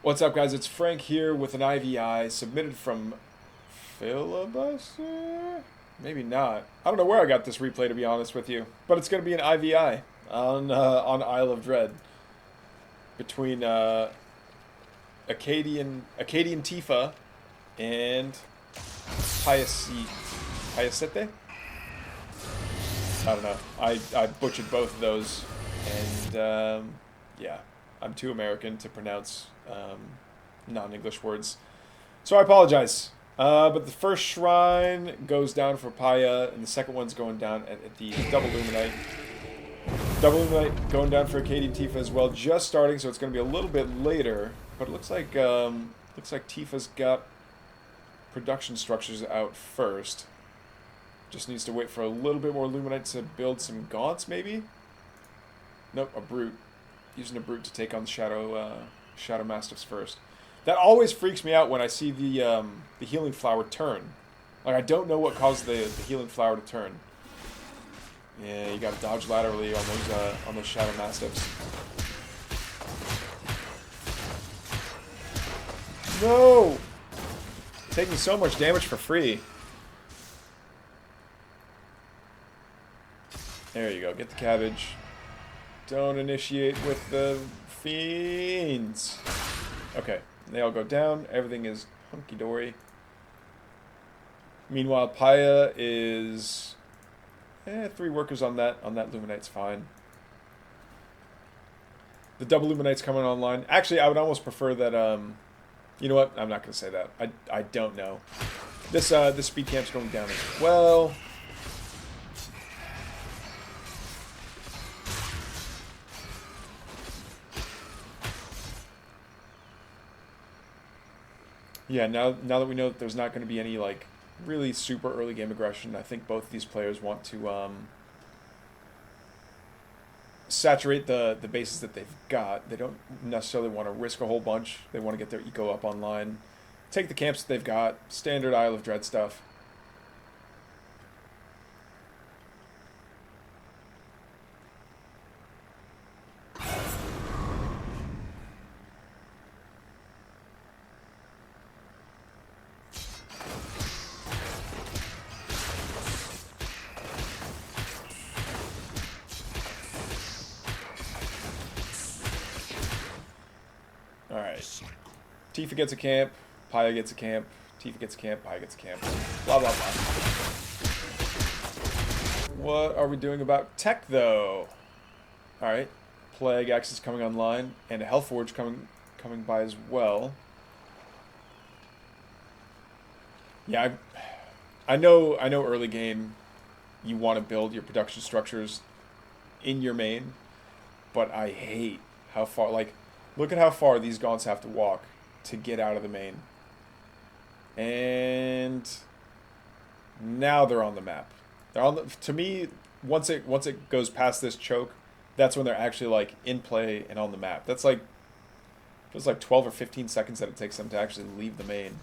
What's up, guys? It's Frank here with an IvI submitted from Filibuster? Maybe not. I don't know where I got this replay, to be honest with you. But it's going to be an IvI on Isle of Dread between AcadianTifa and Payasete. I don't know. I butchered both of those, and yeah, I'm too American to pronounce non-English words, so I apologize. But the first shrine goes down for Paya, and the second one's going down at the Double Luminite. Double Luminite going down for AcadianTifa as well, just starting, so it's going to be a little bit later. But it looks like Tifa's got production structures out first. Just needs to wait for a little bit more Luminite to build some gaunts, maybe? Nope, a Brute. Using a Brute to take on the Shadow Mastiffs first. That always freaks me out when I see the Healing Flower turn. Like, I don't know what caused the Healing Flower to turn. Yeah, you gotta dodge laterally on those Shadow Mastiffs. No! Taking so much damage for free. There you go, get the cabbage. Don't initiate with the fiends. Okay, they all go down. Everything is hunky-dory. Meanwhile, Paya is 3 workers on that Luminite's fine. The double Luminite's coming online. Actually, I would almost prefer that. You know what? I'm not gonna say that. I don't know. This speed camp's going down as well. Yeah, now that we know that there's not going to be any, like, really super early game aggression, I think both of these players want to saturate the bases that they've got. They don't necessarily want to risk a whole bunch. They want to get their eco up online. Take the camps that they've got. Standard Isle of Dread stuff. Alright. Tifa gets a camp. Paya gets a camp. Tifa gets a camp. Paya gets a camp. Blah, blah, blah. What are we doing about tech, though? Alright. Plague Axe is coming online. And a Hellforge coming by as well. Yeah, I know early game you want to build your production structures in your main, but I hate how far, like, look at how far these gaunts have to walk to get out of the main. And now they're on the map. They're on the, to me, once it goes past this choke, that's when they're actually, like, in play and on the map. That's like, it was like 12 or 15 seconds that it takes them to actually leave the main.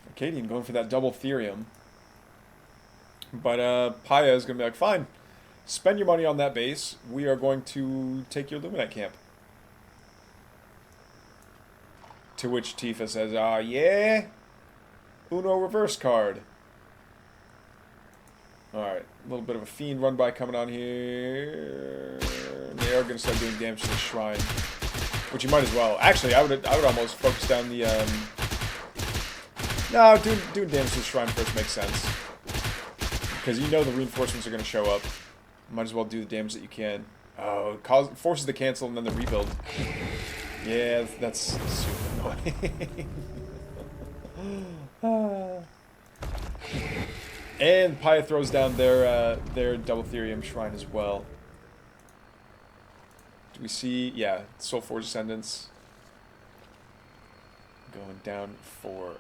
Acadian going for that double Therium. But Paya is going to be like, fine, spend your money on that base. We are going to take your Luminite camp. To which Tifa says, yeah? Uno reverse card. Alright, a little bit of a fiend run by coming on here. They are going to start doing damage to the shrine. Which you might as well. Actually, I would almost focus down the... No, doing damage to the shrine first makes sense. Because you know the reinforcements are going to show up. Might as well do the damage that you can. Oh, it forces the cancel and then the rebuild. Yeah, that's super annoying. And Paya throws down their double Therium shrine as well. Do we see? Yeah, Soulforge Ascendants going down for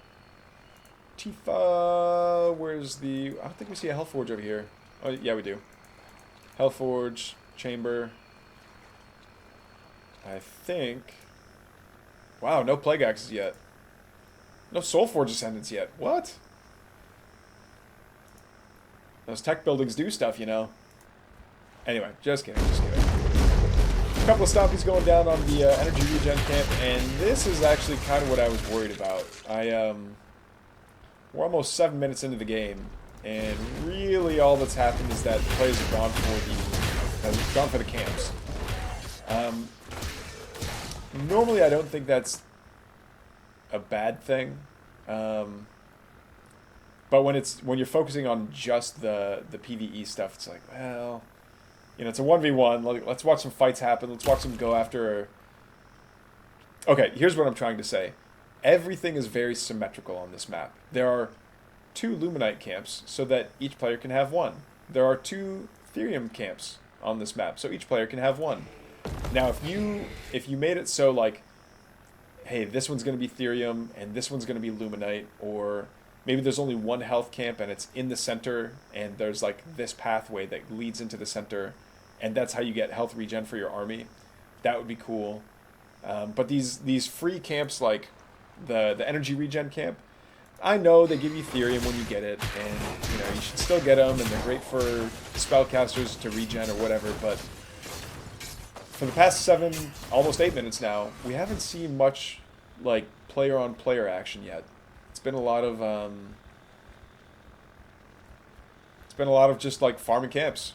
Tifa. Where's the... I don't think we see a Hellforge over here. Oh, yeah, we do. Hellforge, Chamber. I think... Wow, no Plague Axes yet. No Soulforge Ascendants yet. What? Those tech buildings do stuff, you know. Anyway, just kidding, just kidding. A couple of Stompies going down on the energy regen camp, and this is actually kind of what I was worried about. We're almost 7 minutes into the game, and really all that's happened is that the players have gone for the camps. Normally I don't think that's a bad thing. But when you're focusing on just the PvE stuff, it's like, well, you know, it's a 1v1. Let's watch some fights happen. Let's watch them go after. Okay, here's what I'm trying to say. Everything is very symmetrical on this map. There are 2 Luminite camps, so that each player can have 1. There are 2 Therium camps on this map, so each player can have 1. Now, if you made it so, like, hey, this one's going to be Therium, and this one's going to be Luminite, or maybe there's only 1 health camp, and it's in the center, and there's, like, this pathway that leads into the center, and that's how you get health regen for your army, that would be cool. But these free camps, like the energy regen camp, I know they give you Therium when you get it, and, you know, you should still get them, and they're great for spellcasters to regen or whatever, but for the past 7, almost 8 minutes now, we haven't seen much, like, player-on-player action yet. It's been a lot of just, like, farming camps,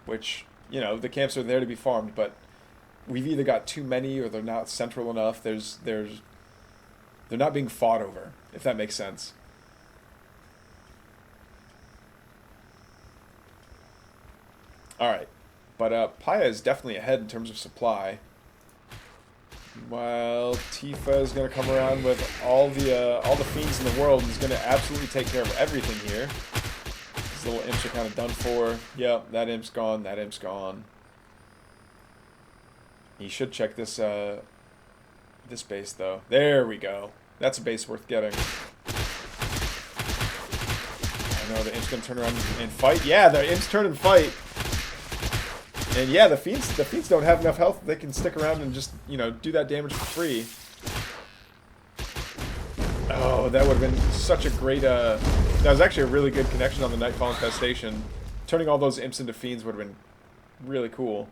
which, you know, the camps are there to be farmed, but we've either got too many or they're not central enough. They're not being fought over, if that makes sense. Alright. But Paya is definitely ahead in terms of supply. While Tifa is going to come around with all the fiends in the world and is going to absolutely take care of everything here. These little imps are kind of done for. Yep, that imp's gone, that imp's gone. You should check this this base, though. There we go. That's a base worth getting. I know the imp's going to turn around and fight. Yeah, the imps turn and fight. And yeah, the fiends don't have enough health. They can stick around and just, you know, do that damage for free. Oh, that would have been such a great, that was actually a really good connection on the Nightfall Infestation. Turning all those imps into fiends would have been really cool.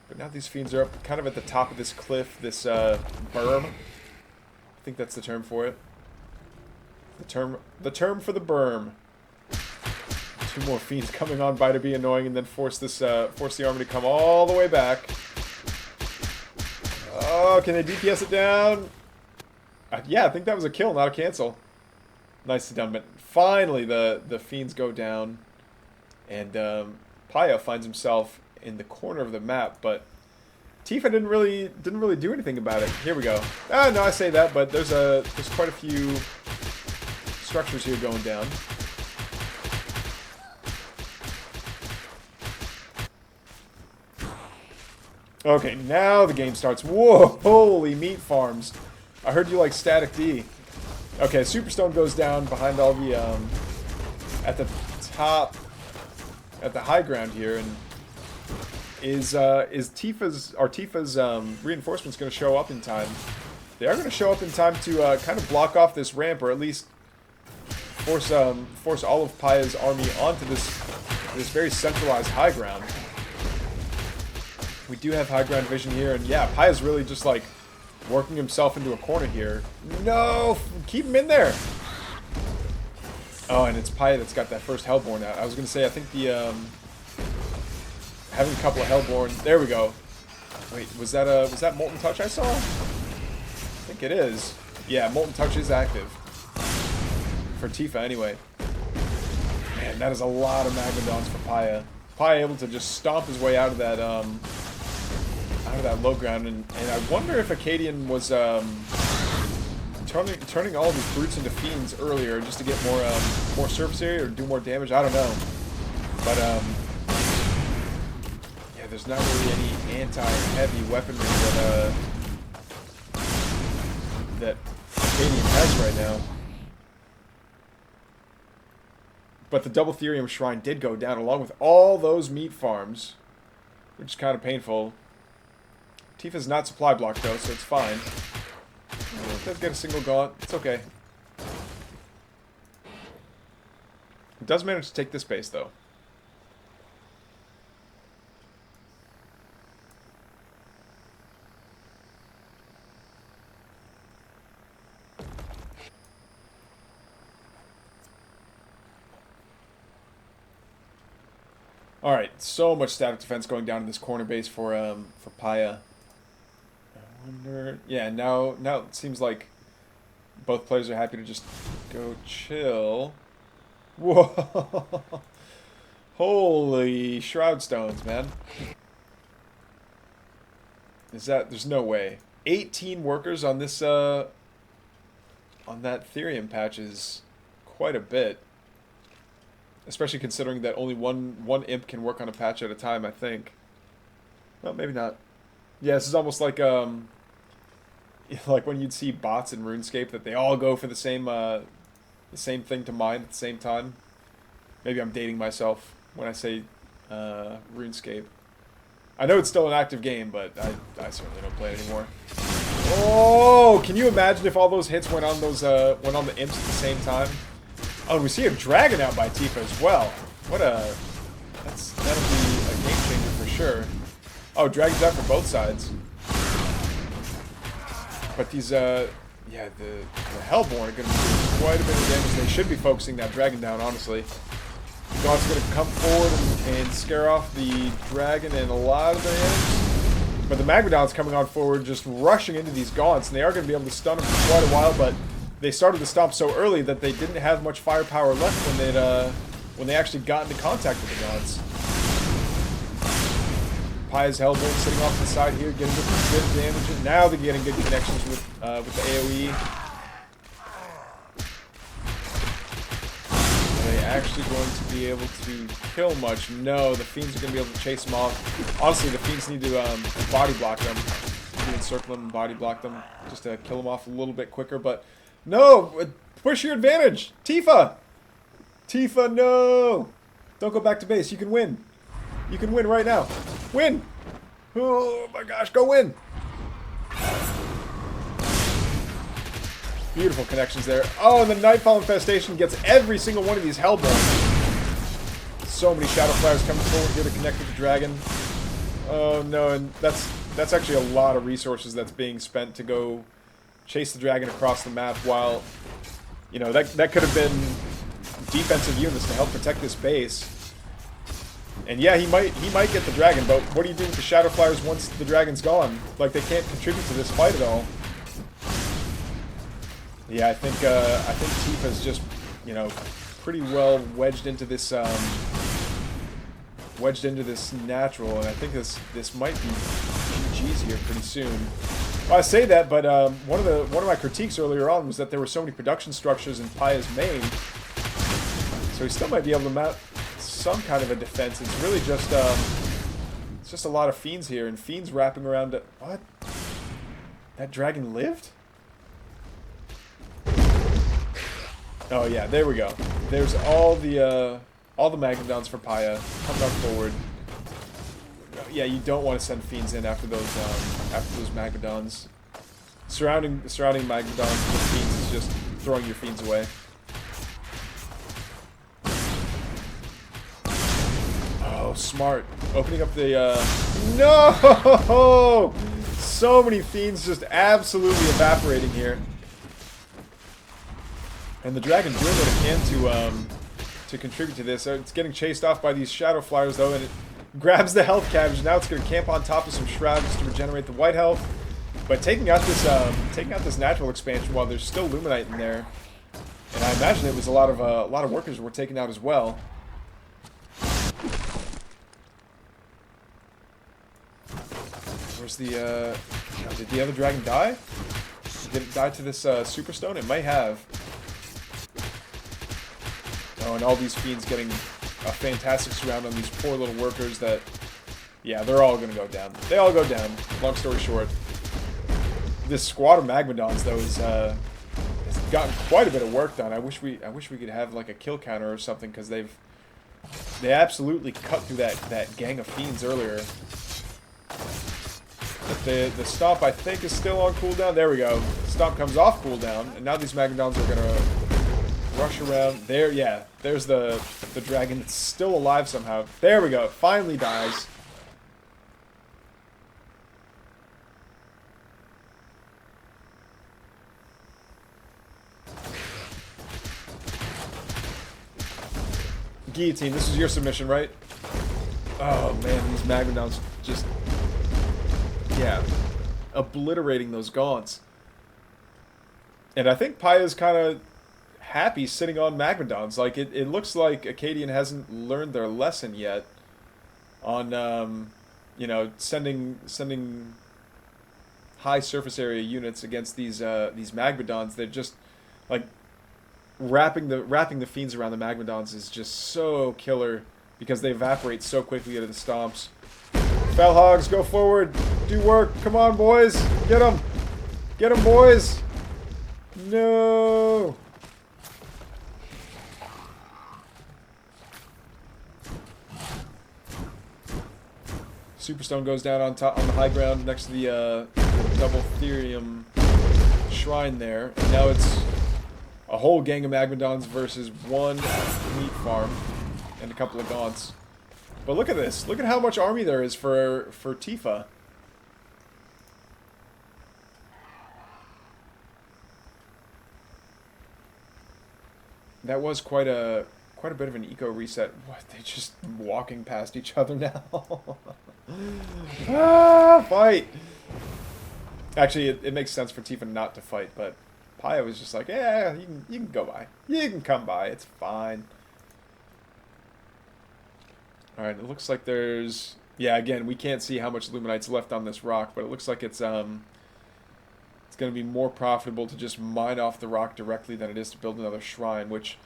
But now these fiends are up kind of at the top of this cliff, this berm. I think that's the term for it. The term for the berm. 2 more fiends coming on by to be annoying, and then force the army to come all the way back. Oh, can they DPS it down? Yeah, I think that was a kill, not a cancel. Nicely done, but finally the fiends go down, and Paya finds himself in the corner of the map, but Tifa didn't really do anything about it. Here we go. Ah, no, I say that, but there's quite a few structures here going down. Okay, now the game starts. Whoa, holy meat farms. I heard you like Static D. Okay, Superstone goes down behind all the, at the top, at the high ground here, and is Tifa's reinforcements going to show up in time? They are going to show up in time to kind of block off this ramp, or at least force all of Paya's army onto this very centralized high ground. We do have high ground vision here, and yeah, Paya's really just like working himself into a corner here. No, keep him in there. Oh, and it's Paya that's got that first Hellborn out. I was gonna say, I think the having a couple of Hellborn. There we go. Wait, was that Molten Touch I saw? I think it is. Yeah, Molten Touch is active for Tifa anyway. Man, that is a lot of Magmadons for Paya. Paya able to just stomp his way out of that low ground, and I wonder if Acadian was turning all these brutes into fiends earlier just to get more surface area or do more damage. I don't know, but yeah, there's not really any anti-heavy weaponry that Acadian has right now. But the double Therium Shrine did go down along with all those meat farms, which is kind of painful. Tifa's not supply blocked though, so it's fine. It does get a single gaunt. It's okay. It does manage to take this base though. Alright, so much static defense going down in this corner base for Paya. I wonder... Yeah, now it seems like both players are happy to just go chill. Whoa! Holy Shroud Stones, man. There's no way. 18 workers on this, on that Therium patch is quite a bit. Especially considering that only one imp can work on a patch at a time, I think. Well, maybe not. Yeah, this is almost like when you'd see bots in RuneScape that they all go for the same thing to mine at the same time. Maybe I'm dating myself when I say RuneScape. I know it's still an active game, but I certainly don't play it anymore. Oh, can you imagine if all those hits went on the imps at the same time? Oh, and we see a dragon out by Tifa as well. That'll be a game changer for sure. Oh, dragon's out for both sides. But these, yeah, the Hellborn are going to do quite a bit of damage. They should be focusing that dragon down, honestly. Gaunt's going to come forward and scare off the dragon and a lot of the enemies. But the Magmadon's coming on forward, just rushing into these Gaunts, and they are going to be able to stun them for quite a while, but they started the stomp so early that they didn't have much firepower left when they actually got into contact with the Gaunts. Paya's Hellborn sitting off to the side here, getting good damage. And now they're getting good connections with the AoE. Are they actually going to be able to kill much? No, the Fiends are going to be able to chase them off. Honestly, the Fiends need to body block them. You encircle them and body block them just to kill them off a little bit quicker, but no! Push your advantage! Tifa! Tifa, no! Don't go back to base. You can win. You can win right now. Win! Oh my gosh, go win! Beautiful connections there. Oh, and the Nightfall Infestation gets every single one of these Hellborn. So many Shadow Flyers coming forward here to connect with the dragon. Oh no, and that's actually a lot of resources that's being spent to go chase the dragon across the map while, you know, that could have been defensive units to help protect this base. And yeah, he might get the dragon, but what do you do with the Shadow Flyers once the dragon's gone? Like, they can't contribute to this fight at all. Yeah, I think Tifa's just, you know, pretty well wedged into this natural, and I think this might be GG's here pretty soon. Well, I say that, but one of my critiques earlier on was that there were so many production structures in Paya's main, so he still might be able to mount some kind of a defense. It's really just it's just a lot of Fiends here, and Fiends wrapping around. What? That dragon lived? Oh yeah, there we go. There's all the Magmadons for Paya coming up forward. Yeah, you don't want to send Fiends in after those Magmadons. Surrounding Magmadons with Fiends is just throwing your Fiends away. Oh, smart. Opening up the no! So many Fiends just absolutely evaporating here. And the dragon doing what it can to contribute to this. It's getting chased off by these Shadow Flyers though, and it grabs the health cabbage. Now it's going to camp on top of some shrouds to regenerate the white health. But taking out this natural expansion while there's still Luminite in there, and I imagine it was a lot of workers were taken out as well. Where's the did the other dragon die? Did it die to this Superstone? It might have. Oh, and all these Fiends getting a fantastic surround on these poor little workers that, yeah, they're all going to go down. They all go down. Long story short. This squad of Magmadons, though, has gotten quite a bit of work done. I wish we could have, like, a kill counter or something, because they absolutely cut through that gang of Fiends earlier. But the stomp, I think, is still on cooldown. There we go. Stomp comes off cooldown, and now these Magmadons are gonna rush around. There, yeah. There's the dragon. It's still alive somehow. There we go. It finally dies. Guillotine, this is your submission, right? Oh man, these Magmadons just... yeah. Obliterating those gaunts. And I think Paya's kind of happy sitting on Magmadons. Like, it looks like Acadian hasn't learned their lesson yet on, you know, sending high surface area units against these Magmadons. They're just, like... wrapping the fiends around the Magmadons is just so killer because they evaporate so quickly into the stomps. Fellhogs, go forward, do work. Come on, boys, get them, boys. No. Superstone goes down on top on the high ground next to the double Therium shrine there, and now it's a whole gang of Magmadons versus one meat farm and a couple of gaunts. But look at this. Look at how much army there is for Tifa. That was quite a bit of an eco reset. What? They just walking past each other now. Ah, fight. Actually, it makes sense for Tifa not to fight, but Paya was just like, yeah, you can go by. You can come by. It's fine. Alright, it looks like there's... yeah, again, we can't see how much Luminite's left on this rock, but it looks like it's going to be more profitable to just mine off the rock directly than it is to build another shrine, which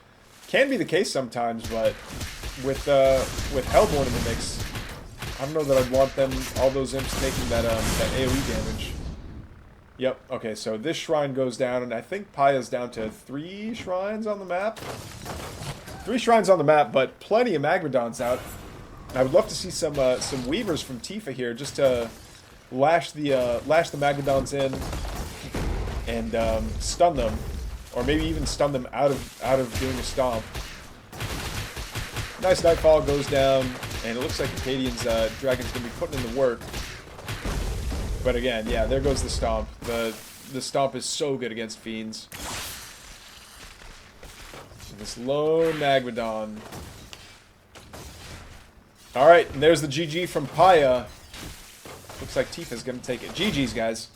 can be the case sometimes, but with Hellborn in the mix, I don't know that I'd want them, all those imps taking that AoE damage. Yep, okay, so this shrine goes down, and I think Paya's down to 3 shrines on the map. 3 shrines on the map, but plenty of Magmadons out. I would love to see some Weavers from Tifa here, just to lash the Magmadons in and stun them, or maybe even stun them out of doing a stomp. Nice Nightfall goes down, and it looks like Acadian's Dragon's going to be putting in the work. But again, yeah, there goes the stomp. The stomp is so good against fiends. This lone Magmadon. Alright, and there's the GG from Paya. Looks like Tifa's gonna take it. GG's, guys.